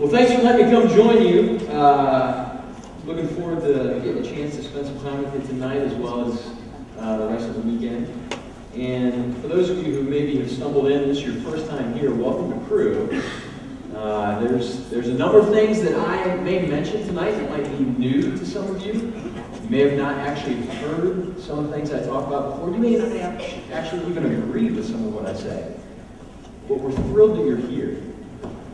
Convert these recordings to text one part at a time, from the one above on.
Well, thanks for letting me come join you. Looking forward to getting a chance to spend some time with you tonight as well as the rest of the weekend. And for those of you who maybe have stumbled in, this is your first time here, welcome to Crew. There's a number of things that I may mention tonight that might be new to some of you. You may have not actually heard some of the things I talked about before. You may not have actually even agreed with some of what I say. But we're thrilled that you're here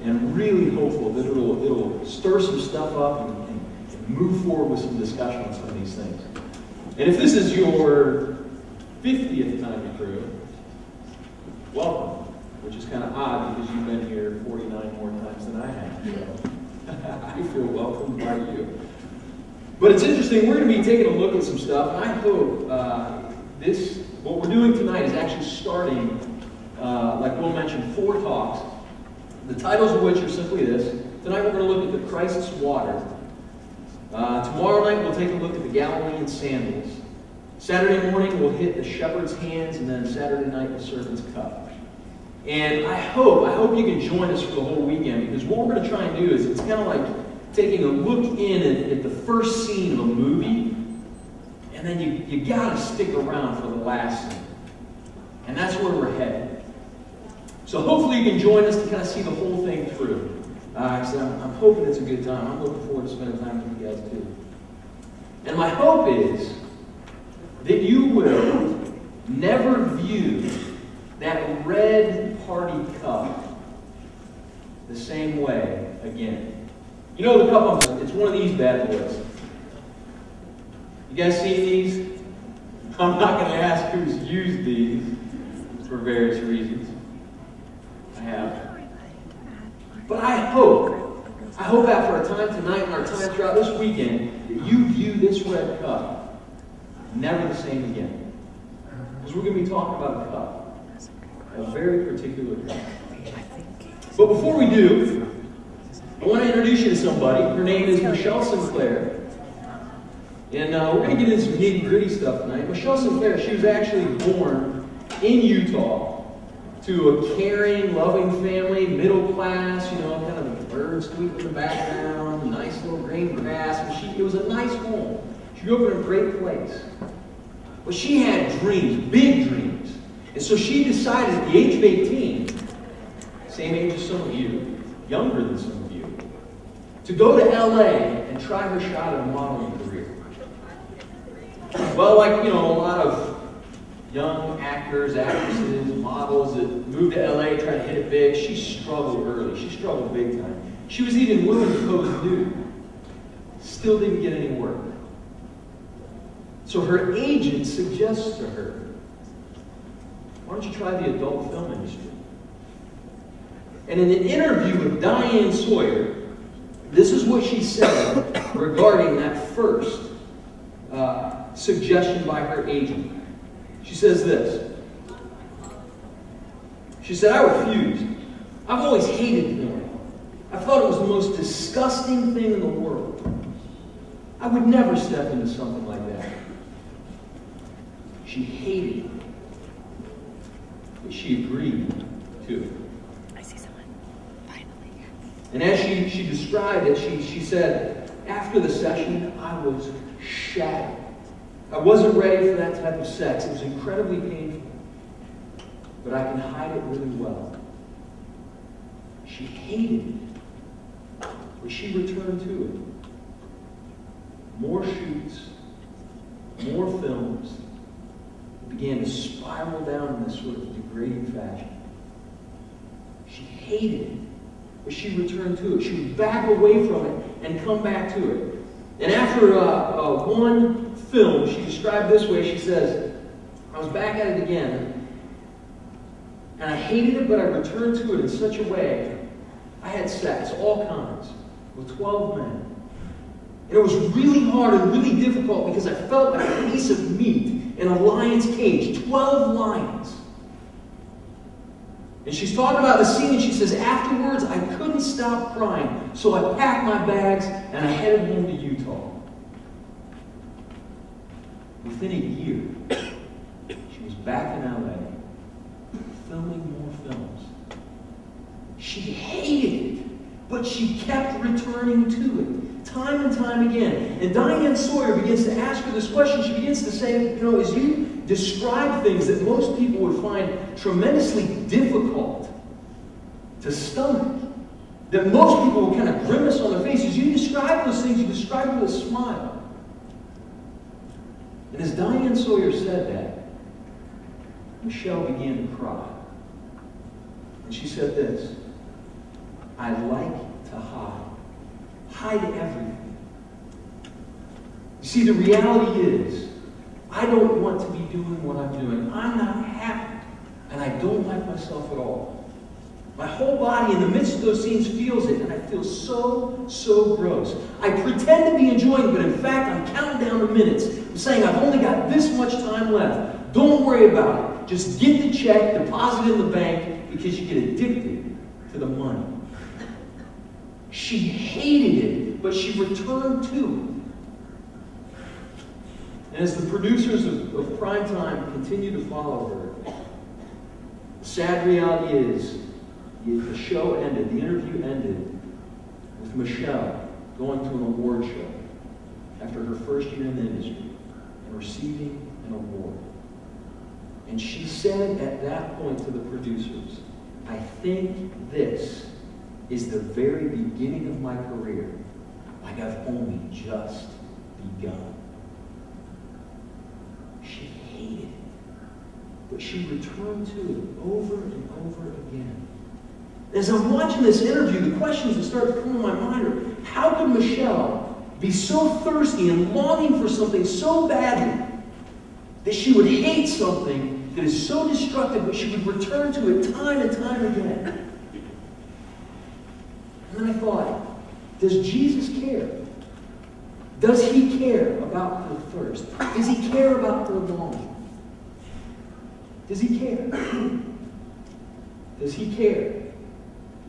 and really hopeful that it'll stir some stuff up and move forward with some discussion on some of these things. And if this is your 50th time to Crew, welcome. Which is kind of odd because you've been here 49 more times than I have. So I feel welcomed by you. But it's interesting, we're going to be taking a look at some stuff, and I hope what we're doing tonight is actually starting, like Will mentioned, 4 talks, the titles of which are simply this. Tonight we're going to look at the Christ's water. Tomorrow night we'll take a look at the Galilean sandals. Saturday morning we'll hit the shepherd's hands, and then Saturday night the servant's cup. And I hope you can join us for the whole weekend, because what we're going to try and do is it's kind of like taking a look in at the first scene of a movie, and then you got to stick around for the last scene. And that's where we're headed. So hopefully you can join us to kind of see the whole thing through. Because I'm hoping it's a good time. I'm looking forward to spending time with you guys too. And my hope is that you will never view that red party cup the same way again. You know the cup, it's one of these bad boys. You guys seen these? I'm not going to ask who's used these for various reasons. I have. But I hope after our time tonight and our time throughout this weekend that you view this red cup never the same again. Because we're going to be talking about a cup. A very particular cup. But before we do, I want to introduce you to somebody. Her name is Michelle Sinclair. And we're going to get into some nitty-gritty stuff tonight. Michelle Sinclair, she was actually born in Utah to a caring, loving family, middle class, kind of the birds tweeting in the background, nice little green grass. And it was a nice home. She grew up in a great place. But she had dreams, big dreams. And so she decided at the age of 18, same age as some of you, younger than some of you, to go to LA and try her shot at a modeling career. Well, like, a lot of young actors, actresses, models that moved to LA, tried to hit it big, she struggled early. She struggled big time. She was even willing to pose nude. Still didn't get any work. So her agent suggests to her, why don't you try the adult film industry? And in an interview with Diane Sawyer, this is what she said regarding that first suggestion by her agent. She says this. She said, I refused. I've always hated porn. I thought it was the most disgusting thing in the world. I would never step into something like that. She hated it. But she agreed to it. I see someone. Finally. And as she described it, she said, after the session, I was shattered. I wasn't ready for that type of sex. It was incredibly painful. But I can hide it really well. She hated it. But she returned to it. More shoots, more films. Began to spiral down in this sort of degrading fashion. She hated it, but she returned to it. She would back away from it and come back to it. And after one film, she described this way. She says, I was back at it again, and I hated it, but I returned to it in such a way. I had sex, all kinds, with 12 men. And it was really hard and really difficult because I felt like a piece of meat in a lion's cage, 12 lions. And she's talking about the scene, and she says, afterwards, I couldn't stop crying, so I packed my bags and I headed home to Utah. Within a year, she was back in LA, filming more films. She hated it, But she kept returning to it, time and time again. And Diane Sawyer begins to ask her this question. She begins to say, as you describe things that most people would find tremendously difficult to stomach, that most people would kind of grimace on their faces, you describe those things, you describe them with a smile. And as Diane Sawyer said that, Michelle began to cry. And she said this, I like to hide everything. You see, the reality is, I don't want to be doing what I'm doing. I'm not happy, and I don't like myself at all. My whole body in the midst of those scenes feels it, and I feel so gross. I pretend to be enjoying it, but in fact, I'm counting down the minutes. I'm saying I've only got this much time left. Don't worry about it. Just get the check, deposit it in the bank, because you get addicted to the money. She hated it, but she returned to it. And as the producers of Primetime continue to follow her, the sad reality is, the show ended, the interview ended with Michelle going to an award show after her first year in the industry and receiving an award. And she said at that point to the producers, I think this is the very beginning of my career, like I've only just begun. She hated it, but she returned to it over and over again. As I'm watching this interview, the questions that start to come in my mind are, how could Michelle be so thirsty and longing for something so badly that she would hate something that is so destructive, but she would return to it time and time again? And then I thought, does Jesus care? Does he care about her thirst? Does he care about her longing? Does he care? Does he care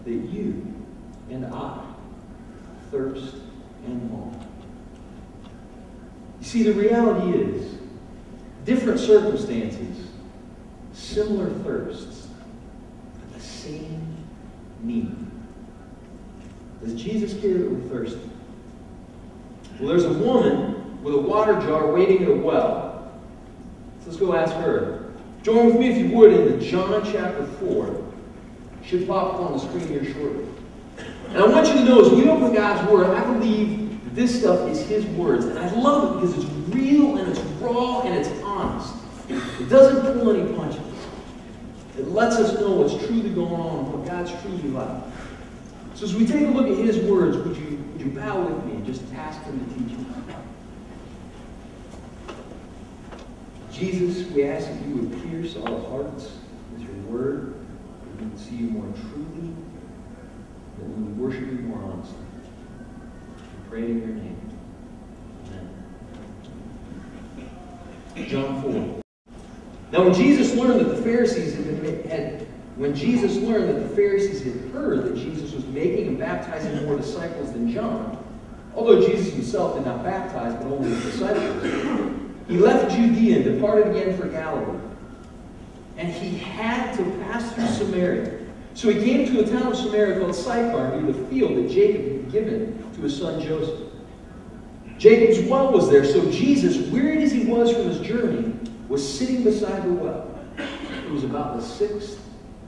that you and I thirst and long? You see, the reality is, different circumstances, similar thirsts, but the same need. Does Jesus care that we're thirsty? Well, there's a woman with a water jar waiting at a well. So let's go ask her. Join with me, if you would, in John chapter 4. Should pop up on the screen here shortly. And I want you to know, as we open God's Word, I believe that this stuff is His words. And I love it because it's real and it's raw and it's honest. It doesn't pull any punches. It lets us know what's truly going on, what God's truly like. So as we take a look at His words, would you bow with me and just ask Him to teach us? Jesus, we ask that you would pierce our hearts with your word, that we would see you more truly, that we would worship you more honestly. We pray in your name. Amen. John 4. Now when Jesus learned that the Pharisees had heard that Jesus was making and baptizing more disciples than John, although Jesus himself did not baptize, but only his disciples, he left Judea and departed again for Galilee. And he had to pass through Samaria. So he came to a town of Samaria called Sychar, near the field that Jacob had given to his son Joseph. Jacob's well was there, so Jesus, wearied as he was from his journey, was sitting beside the well. It was about the 6th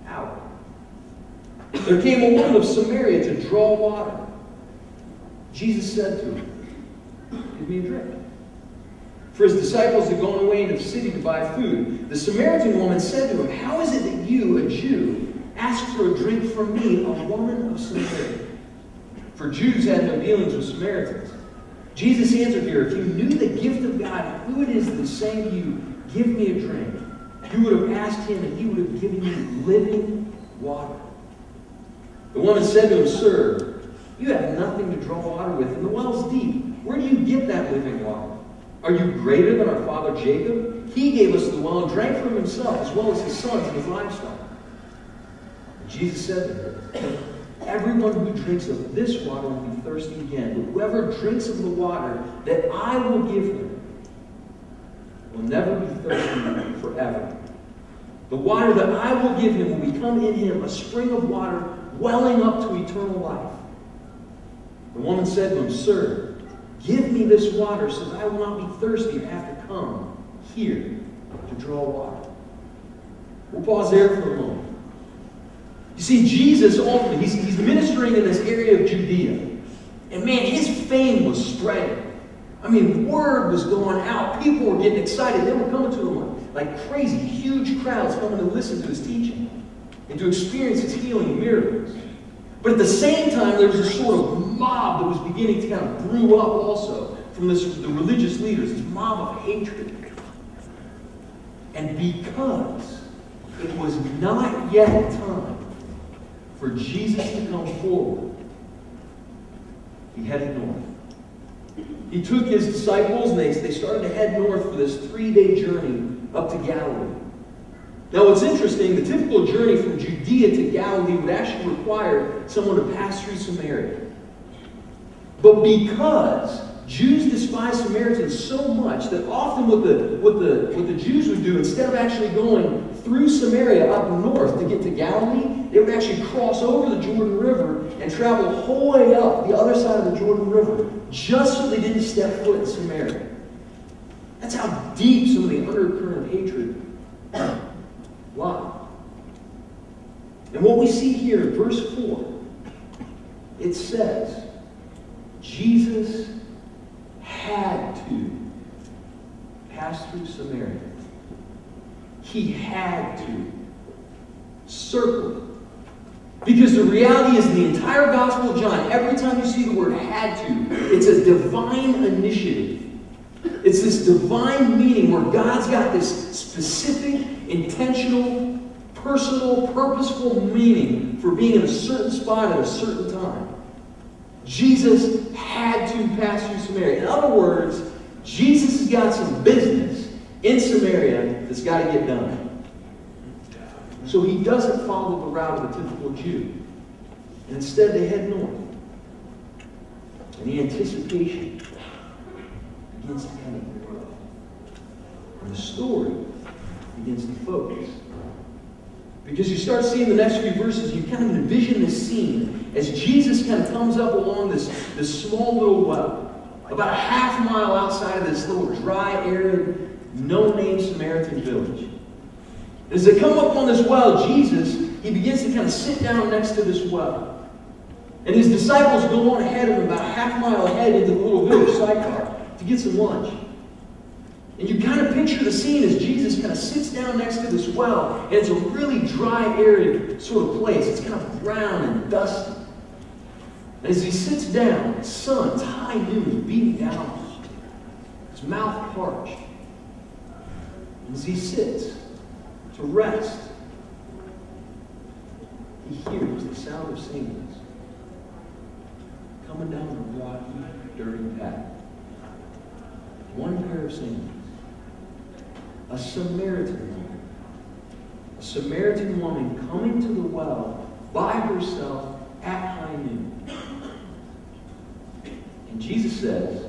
hour. There came a woman of Samaria to draw water. Jesus said to her, give me a drink. For his disciples had gone away into the city to buy food. The Samaritan woman said to him, how is it that you, a Jew, ask for a drink from me, a woman of Samaria? For Jews had no dealings with Samaritans. Jesus answered her, if you knew the gift of God, who it is that is saying to you, give me a drink, you would have asked him, and he would have given you living water. The woman said to him, sir, you have nothing to draw water with, and the well's deep. Where do you get that living water? Are you greater than our father Jacob? He gave us the well and drank from himself, as well as his sons and his livestock. And Jesus said to her, everyone who drinks of this water will be thirsty again, but whoever drinks of the water that I will give him will never be thirsty forever. The water that I will give him will become in him a spring of water welling up to eternal life. The woman said to him, "Sir, give me this water so that I will not be thirsty or have to come here to draw water." We'll pause there for a moment. You see, Jesus ultimately, he's ministering in this area of Judea. And man, his fame was spreading. I mean, word was going out. People were getting excited. They were coming to him like crazy, huge crowds coming to listen to his teaching and to experience his healing and miracles. But at the same time, there was a sort of mob that was beginning to kind of brew up also from the religious leaders, this mob of hatred. And because it was not yet time for Jesus to come forward, he headed north. He took his disciples and they started to head north for this 3-day journey up to Galilee. Now what's interesting, the typical journey from Judea to Galilee would actually require someone to pass through Samaria. But because Jews despise Samaritans so much that often what the Jews would do, instead of actually going through Samaria up north to get to Galilee, they would actually cross over the Jordan River and travel the whole way up the other side of the Jordan River just so they didn't step foot in Samaria. That's how deep some of the undercurrent of hatred lie. And what we see here in verse 4, it says, Jesus had to pass through Samaria. He had to. Circle it. Because the reality is in the entire Gospel of John, every time you see the word "had to," it's a divine initiative. It's this divine meaning where God's got this specific, intentional, personal, purposeful meaning for being in a certain spot at a certain time. Jesus had to pass through Samaria. In other words, Jesus has got some business in Samaria that's got to get done. So he doesn't follow the route of a typical Jew. And instead they head north. And the anticipation begins to kind of grow. And the story begins to focus. Because you start seeing the next few verses, you kind of envision this scene as Jesus kind of comes up along this small little well, about a half-mile outside of this little dry, arid, no-name Samaritan village. As they come up on this well, Jesus, he begins to kind of sit down next to this well. And his disciples go on ahead of him about a half-mile ahead into the little village sidecar to get some lunch. And you kind of picture the scene as Jesus kind of sits down next to this well, and it's a really dry, arid sort of place. It's kind of brown and dusty. And as he sits down, the sun, it's high noon, is beating down on him. His mouth parched. And as he sits to rest, he hears the sound of singers coming down the rocky, dirty path. One pair of singers. A Samaritan woman. A Samaritan woman coming to the well by herself at high noon. And Jesus says,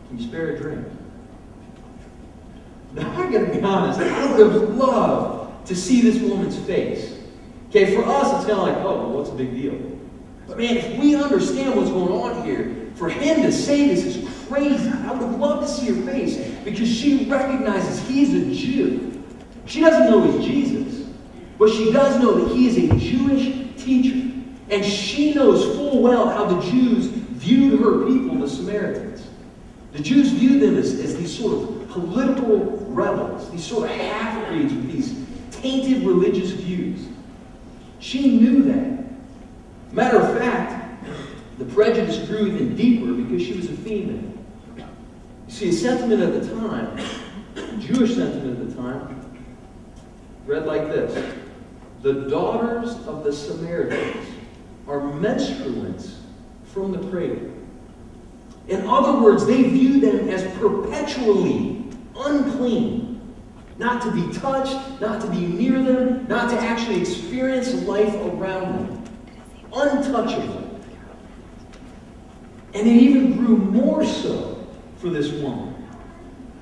"Can you spare a drink?" Now, I gotta be honest, I would have loved to see this woman's face. Okay, for us, it's kind of like, oh, well, what's the big deal? But man, if we understand what's going on here, for him to say this is crazy. I would love to see her face because she recognizes he's a Jew. She doesn't know he's Jesus, but she does know that he is a Jewish teacher. And she knows full well how the Jews viewed her people, the Samaritans. The Jews viewed them as these sort of political rebels, these sort of half-breeds with these tainted religious views. She knew that. Matter of fact, the prejudice grew even deeper because she was a female. You see, a sentiment at the time, a Jewish sentiment at the time, read like this: the daughters of the Samaritans are menstruants from the cradle. In other words, they view them as perpetually unclean, not to be touched, not to be near them, not to actually experience life around them. Untouchable. And it even grew more so for this woman.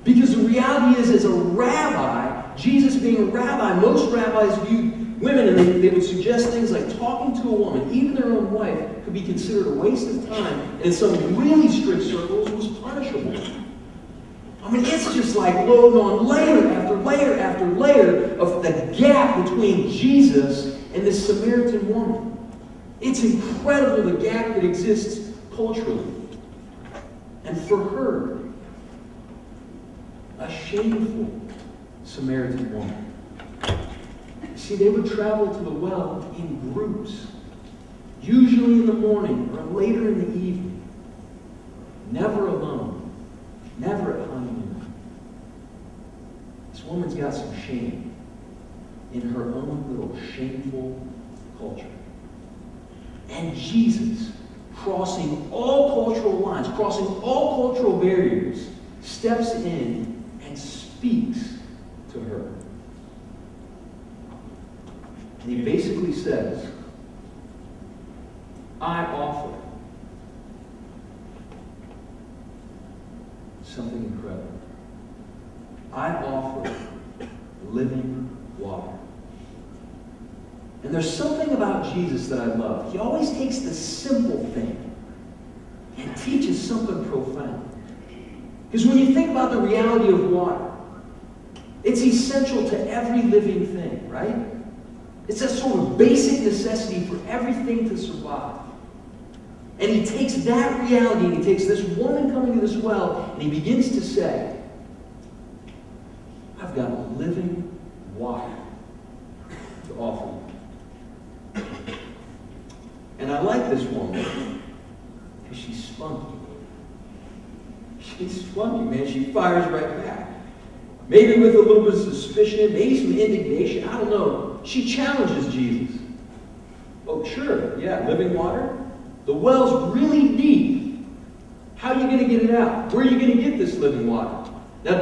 Because the reality is, as a rabbi, Jesus being a rabbi, most rabbis viewed women, and they would suggest things like talking to a woman, even their own wife, could be considered a waste of time, and in some really strict circles was punishable. I mean, it's just like loading on layer after layer after layer of the gap between Jesus and this Samaritan woman. It's incredible the gap that exists culturally. And for her, a shameful Samaritan woman. See, they would travel to the well in groups, usually in the morning or later in the evening, never alone, never at honeymoon. This woman's got some shame in her own little shameful culture. And Jesus, crossing all cultural lines, crossing all cultural barriers, steps in and speaks to her. And he basically says, I offer something incredible. I offer living water. And there's something about Jesus that I love. He always takes the simple thing and teaches something profound. Because when you think about the reality of water, it's essential to every living thing, right? It's a sort of basic necessity for everything to survive. And he takes that reality, and he takes this woman coming to this well, and he begins to say, I've got living water to offer you. And I like this woman because she's spunky. She's spunky, man. She fires right back. Maybe with a little bit of suspicion, maybe some indignation, I don't know. She challenges Jesus. Oh, sure, yeah, living water. The well's really deep. How are you going to get it out? Where are you going to get this living water? Now,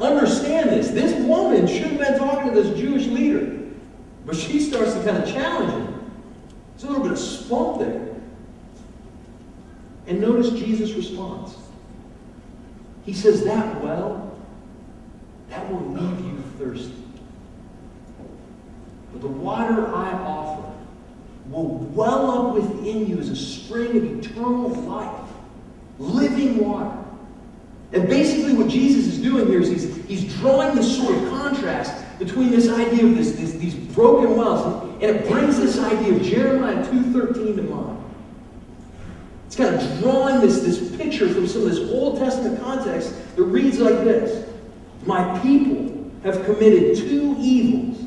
understand this. This woman should have been talking to this Jewish leader. But she starts to kind of challenge him. There's a little bit of spunk there. And notice Jesus' response. He says, that well, that will leave you thirsty. But the water I offer will well up within you as a spring of eternal life. Living water. And basically what Jesus is doing here is he's drawing this sort of contrast between this idea of these broken wells, and it brings this idea of Jeremiah 2:13 to mind. It's kind of drawing this picture from some of this Old Testament context that reads like this. My people have committed two evils.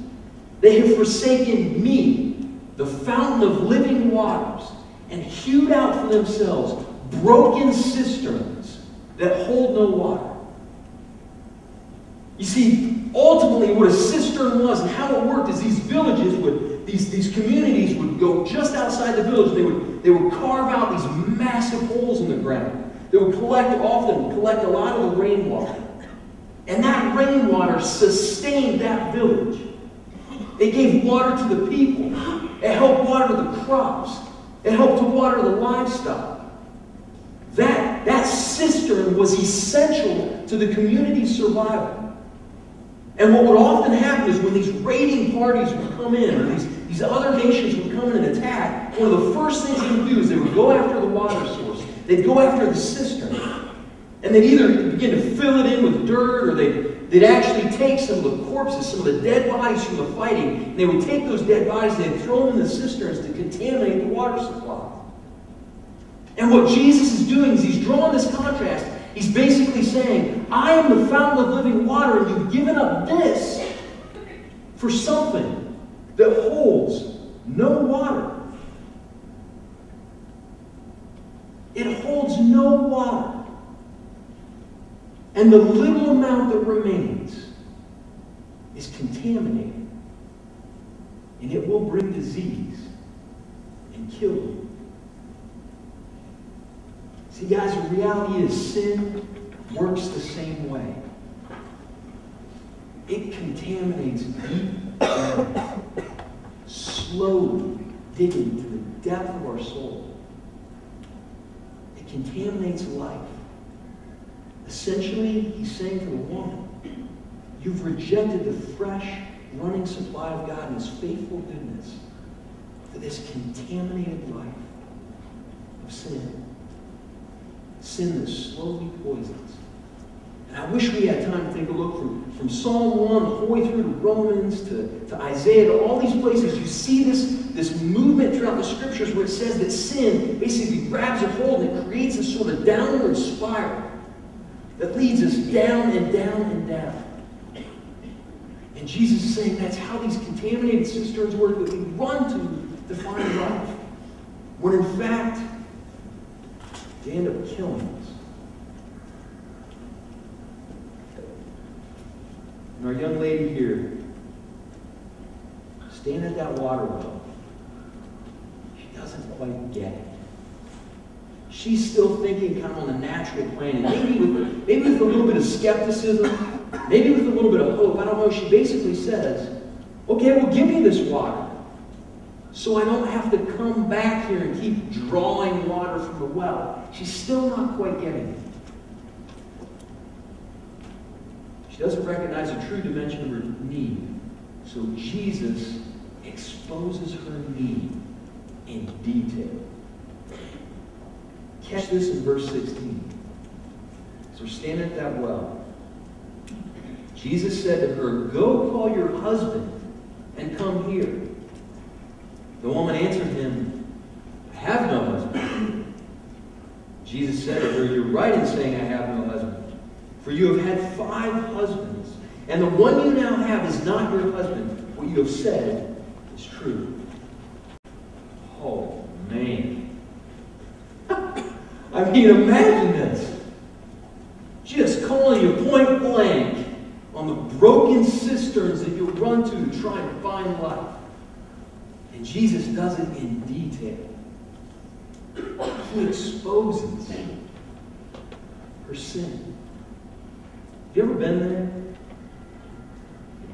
They have forsaken me, the fountain of living waters, and hewed out for themselves broken cisterns that hold no water. You see, ultimately what a cistern was and how it worked is these villages would, these communities would go just outside the village. They would carve out these massive holes in the ground. They would often collect a lot of the rainwater. And that rainwater sustained that village. It gave water to the people. It helped water the crops. It helped to water the livestock. That cistern was essential to the community's survival. And what would often happen is when these raiding parties would come in, or these other nations would come in and attack, one of the first things they would do is they would go after the water source. They'd go after the cistern. And they'd either begin to fill it in with dirt, or they'd actually take some of the corpses, some of the dead bodies from the fighting, and they would take those dead bodies and they'd throw them in the cisterns to contaminate the water supply. And what Jesus is doing is he's drawing this contrast. He's basically saying, I am the fountain of living water, and you've given up this for something that holds no water. It holds no water. And the little amount that remains is contaminated. And it will bring disease and kill you. See, guys, the reality is sin works the same way. It contaminates deep down, slowly digging to the depth of our soul. It contaminates life. Essentially, he's saying to the woman, You've rejected the fresh, running supply of God and His faithful goodness for this contaminated life of sin. Sin that slowly poisons. And I wish we had time to take a look from Psalm 1 all the way through to Romans to Isaiah, to all these places. You see this movement throughout the Scriptures where it says that sin basically grabs a hold and it creates a sort of downward spiral that leads us down and down and down. And Jesus is saying that's how these contaminated cisterns work that we run to find life. When in fact, they end up killing us. And our young lady here, standing at that water well, she doesn't quite get it. She's still thinking kind of on the natural plane, and maybe with a little bit of skepticism, maybe with a little bit of hope. I don't know. She basically says, okay, well, give me this water so I don't have to come back here and keep drawing water from the well. She's still not quite getting it. She doesn't recognize the true dimension of her need. So Jesus exposes her need in detail. Catch this in verse 16. So we're standing at that well. Jesus said to her, go call your husband and come here. The woman answered him, I have no husband. Jesus said to her, you're right in saying I have no husband. For you have had 5 husbands, and the one you now have is not your husband. What you have said is true. Oh, man. I mean, imagine this. Just calling you point blank on the broken cisterns that you run to try and find life. And Jesus does it in detail. He exposes her sin. Have you ever been there?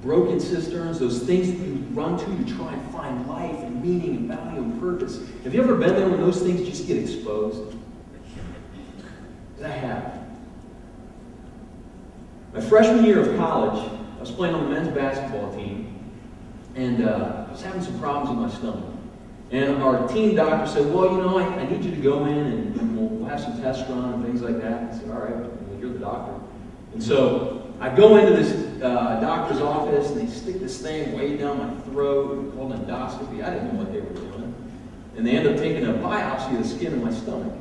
Broken cisterns, those things that you run to try and find life and meaning and value and purpose. Have you ever been there when those things just get exposed? I have. My freshman year of college, I was playing on the men's basketball team, and I was having some problems with my stomach. And our team doctor said, well, you know, I need you to go in and we'll have some tests run and things like that. I said, all right, well, you're the doctor. And so I go into this doctor's office, and they stick this thing way down my throat called endoscopy. I didn't know what they were doing. And they end up taking a biopsy of the skin in my stomach.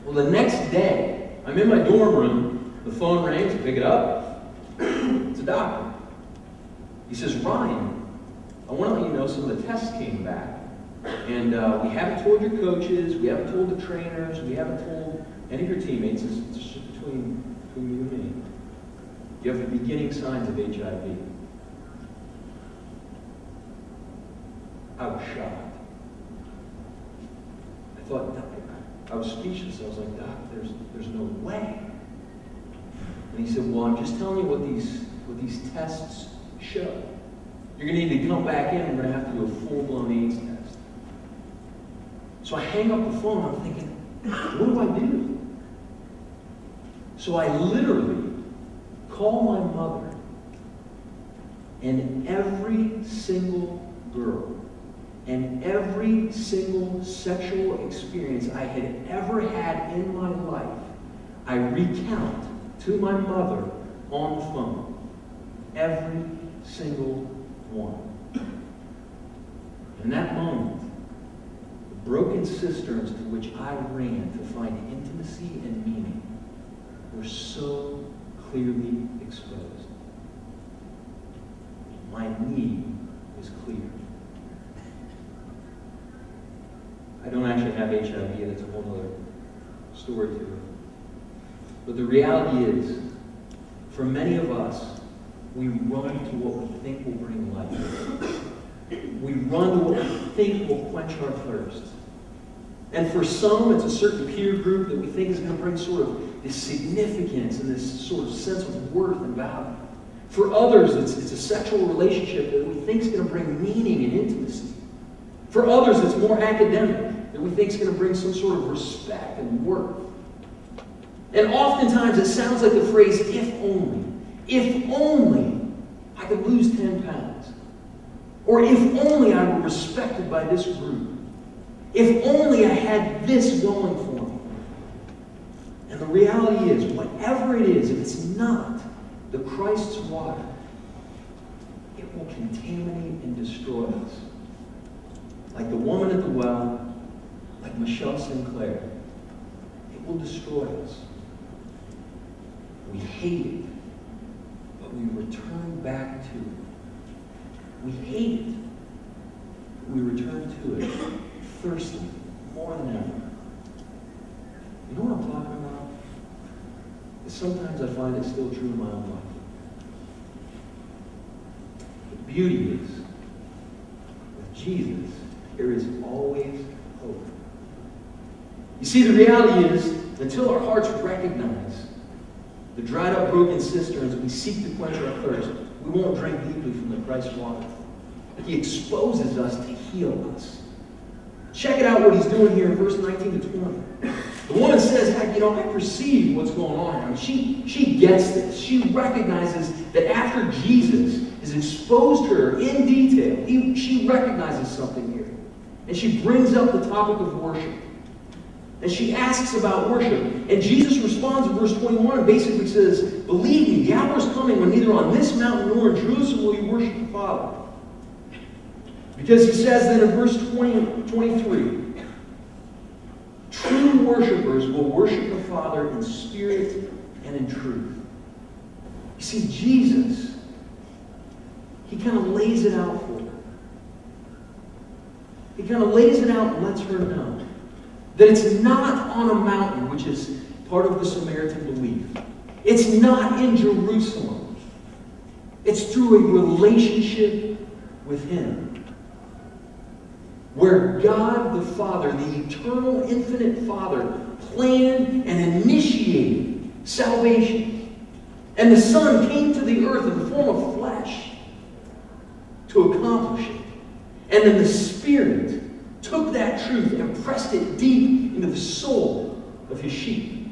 Well, the next day, I'm in my dorm room. The phone rings. I pick it up. It's a doctor. He says, Ryan, I want to let you know some of the tests came back. And we haven't told your coaches. We haven't told the trainers. We haven't told any of your teammates. It's just between you and me. You have the beginning signs of HIV. I was shocked. I thought, I was speechless. I was like, Doc, there's no way. And he said, well, I'm just telling you what these tests show. You're going to need to come back in and we're going to have to do a full-blown AIDS test. So I hang up the phone. I'm thinking, what do I do? So I literally call my mother, and every single girl and every single sexual experience I had ever had in my life, I recount to my mother on the phone. Every single one. In that moment, the broken cisterns to which I ran to find intimacy and meaning were so clearly exposed. My need was clear. I don't actually have HIV, that's a whole other story to it. But the reality is, for many of us, we run to what we think will bring life. We run to what we think will quench our thirst. And for some, it's a certain peer group that we think is going to bring sort of this significance and this sort of sense of worth and value. For others, it's a sexual relationship that we think is going to bring meaning and intimacy. For others, it's more academic, that we think is going to bring some sort of respect and worth. And oftentimes, it sounds like the phrase, if only. If only I could lose 10 pounds. Or if only I were respected by this group. If only I had this going for me. And the reality is, whatever it is, if it's not the Christ's water, it will contaminate and destroy us. Like the woman at the well, like Michelle Sinclair, it will destroy us. We hate it, but we return back to it. We hate it, but we return to it thirsty more than ever. You know what I'm talking about? Because sometimes I find it still true in my own life. The beauty is, with Jesus, there is always hope. You see, the reality is, until our hearts recognize the dried up, broken cisterns, we seek to quench our thirst, we won't drink deeply from the Christ water. He exposes us to heal us. Check it out what he's doing here in verse 19 to 20. The woman says, I perceive what's going on here. She gets this. She recognizes that after Jesus has exposed her in detail, she recognizes something here. And she brings up the topic of worship. And she asks about worship. And Jesus responds in verse 21 and basically says, believe me, the hour is coming when neither on this mountain nor in Jerusalem will you worship the Father. Because he says then in verse 23, true worshipers will worship the Father in spirit and in truth. You see, Jesus, he kind of lays it out for her. He kind of lays it out and lets her know that it's not on a mountain, which is part of the Samaritan belief. It's not in Jerusalem. It's through a relationship with him. Where God the Father, the eternal, infinite Father, planned and initiated salvation. And the Son came to the earth in the form of flesh to accomplish it. And then the Spirit took that truth and pressed it deep into the soul of his sheep.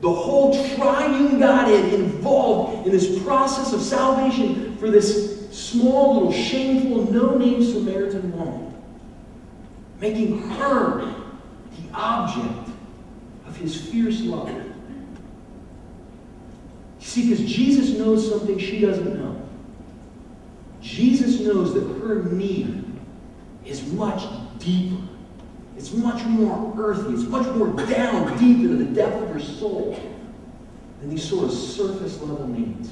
The whole triune Godhead involved in this process of salvation for this small, little, shameful, no-name Samaritan woman. Making her the object of his fierce love. You see, because Jesus knows something she doesn't know. Jesus knows that her need is much deeper. It's much more earthy. It's much more down deep into the depth of her soul than these sort of surface level needs.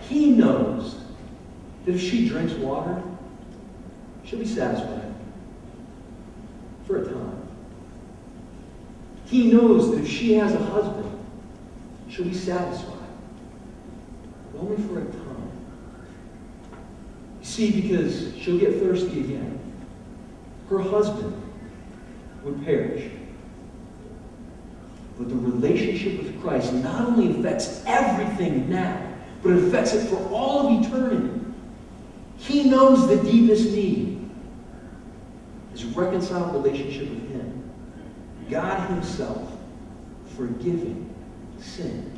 He knows that if she drinks water, she'll be satisfied. For a time. He knows that if she has a husband, she'll be satisfied. But only for a time. You see, because she'll get thirsty again. Her husband would perish. But the relationship with Christ not only affects everything now, but it affects it for all of eternity. He knows the deepest need. His reconciled relationship with him. God himself forgiving sin.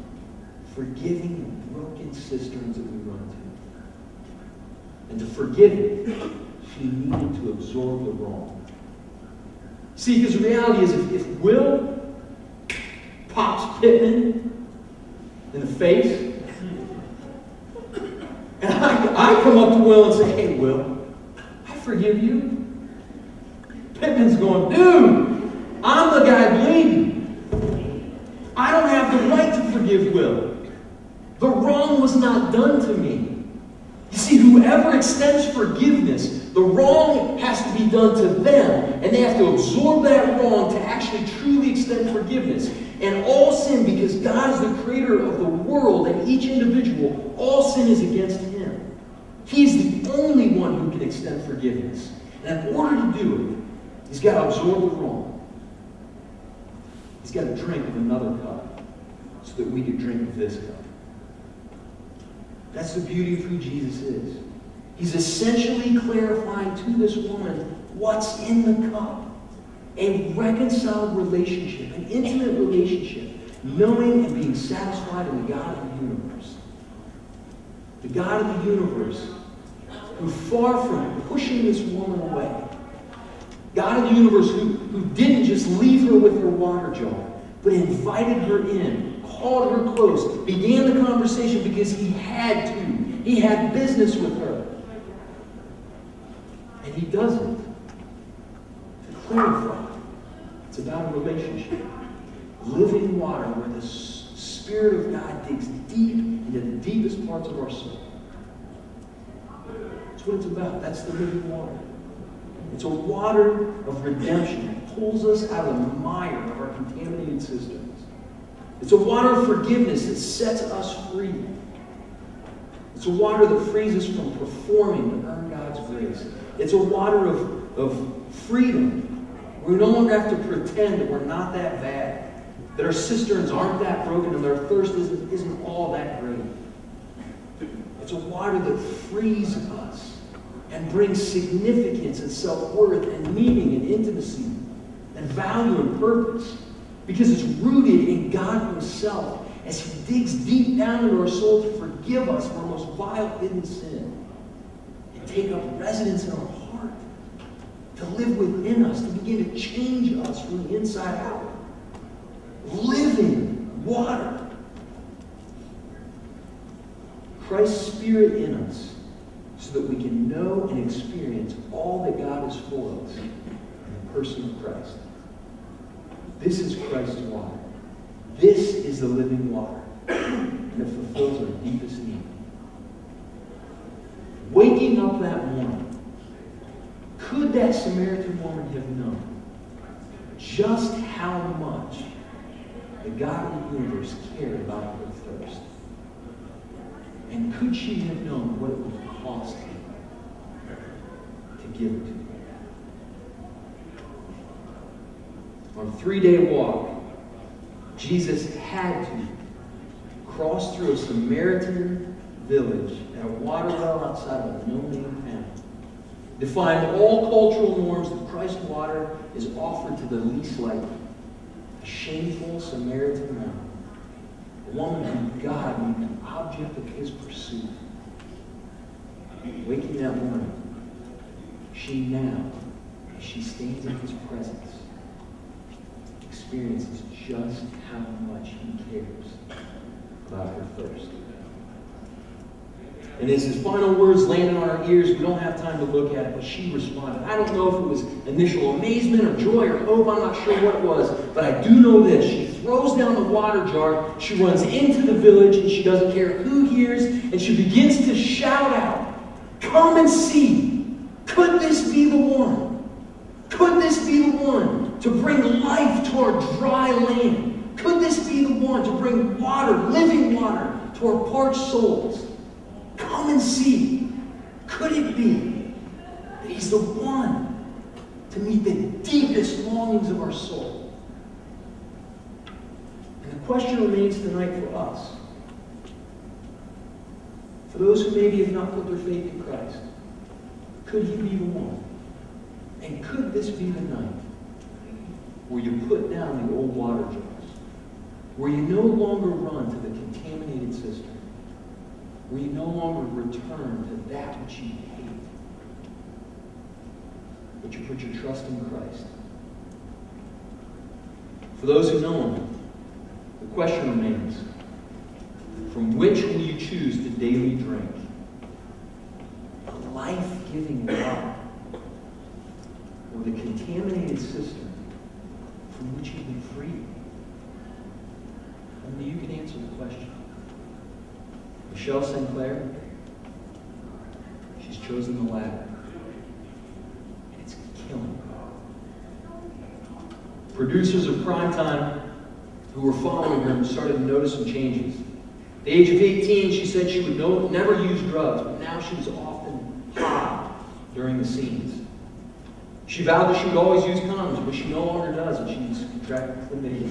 Forgiving the broken cisterns that we run to. And to forgive it, he needed to absorb the wrong. See, because the reality is if Will pops Pittman in the face, and I come up to Will and say, hey, Will, I forgive you. Pittman's going, dude, I'm the guy bleeding. I don't have the right to forgive Will. The wrong was not done to me. You see, whoever extends forgiveness, the wrong has to be done to them, and they have to absorb that wrong to actually truly extend forgiveness. And all sin, because God is the creator of the world and each individual, all sin is against him. He's the only one who can extend forgiveness. And in order to do it, he's got to absorb the wrong. He's got to drink of another cup so that we could drink of this cup. That's the beauty of who Jesus is. He's essentially clarifying to this woman what's in the cup. A reconciled relationship, an intimate relationship, knowing and being satisfied in the God of the universe. the God of the universe, who far from pushing this woman away, God of the universe who didn't just leave her with her water jar, but invited her in, called her close, began the conversation because he had to. He had business with her. And he does it to clarify. It's about a relationship. Living water where the Spirit of God digs deep into the deepest parts of our soul. That's what it's about. That's the living water. It's a water of redemption that pulls us out of the mire of our contaminated cisterns. It's a water of forgiveness that sets us free. It's a water that frees us from performing to earn God's grace. It's a water of freedom. We no longer have to pretend that we're not that bad, that our cisterns aren't that broken, and our thirst isn't all that great. It's a water that frees us and brings significance and self-worth and meaning and intimacy and value and purpose, because it's rooted in God himself as he digs deep down into our soul to forgive us of our most vile hidden sin and take up residence in our heart, to live within us, to begin to change us from the inside out. Living water. Christ's Spirit in us, so that we can know and experience all that God is for us in the person of Christ. This is Christ's water. This is the living water. And it fulfills our deepest need. Waking up that morning, could that Samaritan woman have known just how much the God of the universe cared about her thirst? And could she have known what it would cost him to give it to her? On a 3-day walk, Jesus had to cross through a Samaritan village at a water well outside of a no-name town, defying all cultural norms that Christ's water is offered to the least likely, a shameful Samaritan woman. A woman whom God made an object of his pursuit. Waking that morning, she now, as she stands in his presence, experiences just how much he cares about her thirst. And as his final words landed on our ears, we don't have time to look at it, but she responded. I don't know if it was initial amazement or joy or hope, I'm not sure what it was, but I do know this. She throws down the water jar, she runs into the village, and she doesn't care who hears, and she begins to shout out, "Come and see! Could this be the one? Could this be the one to bring life to our dry land? Could this be the one to bring water, living water, to our parched souls? Come and see. Could it be that he's the one to meet the deepest longings of our soul?" And the question remains tonight for us. For those who maybe have not put their faith in Christ, could he be the one? And could this be the night where you put down the old water jars, where you no longer run to the contaminated cistern, where you no longer return to that which you hate, but you put your trust in Christ? For those who know him, the question remains, from which will you choose to daily drink? The life-giving water, or the contaminated cistern from which you've been freed? Only you can answer the question. Michelle Sinclair, she's chosen the latter. And it's killing her. Producers of Primetime who were following her started to notice some changes. At the age of 18, she said she would never use drugs, but now she was often high during the scenes. She vowed that she would always use condoms, but she no longer does, and she's contracted chlamydia.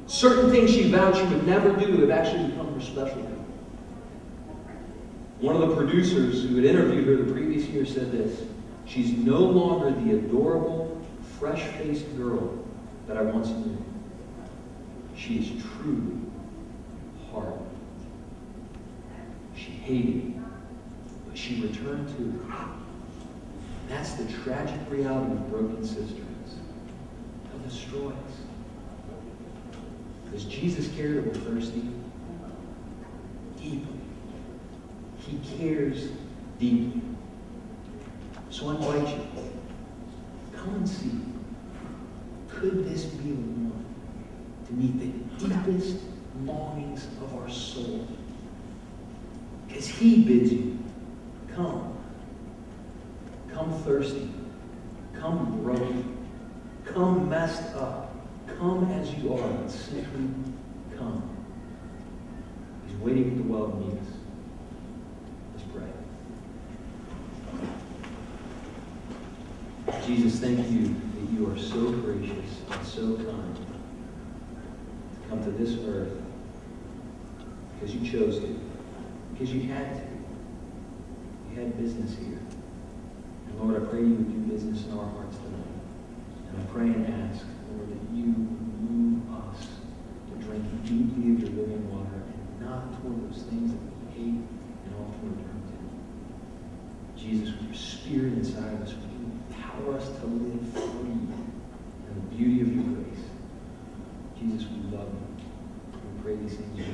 Certain things she vowed she would never do have actually become her specialty. One of the producers who had interviewed her the previous year said this: "She's no longer the adorable, fresh-faced girl that I once knew. She is truly hard. She hated, but she returned to her. That's the tragic reality of broken cisterns. They'll destroy us. Because Jesus cared that we're thirsty deeply. He cares deeply. So I invite you, come and see. Could this be the one to meet the deepest longings of our soul? Because he bids you, come. Come thirsty. Come broken. Come messed up. Come as you are, and simply come. He's waiting at the well to meet us. Let's pray. Jesus, thank you that you are so gracious and so kind to come to this earth because you chose to, because you had to. You had business here. And Lord, I pray you would do business in our hearts tonight. And I pray and ask, Lord, that you move us to drink deeply of your living water and not toward those things that we hate and often return to. Jesus, with your spirit inside of us, would you empower us to live free in the beauty of your grace. Jesus, we love you. We pray these things in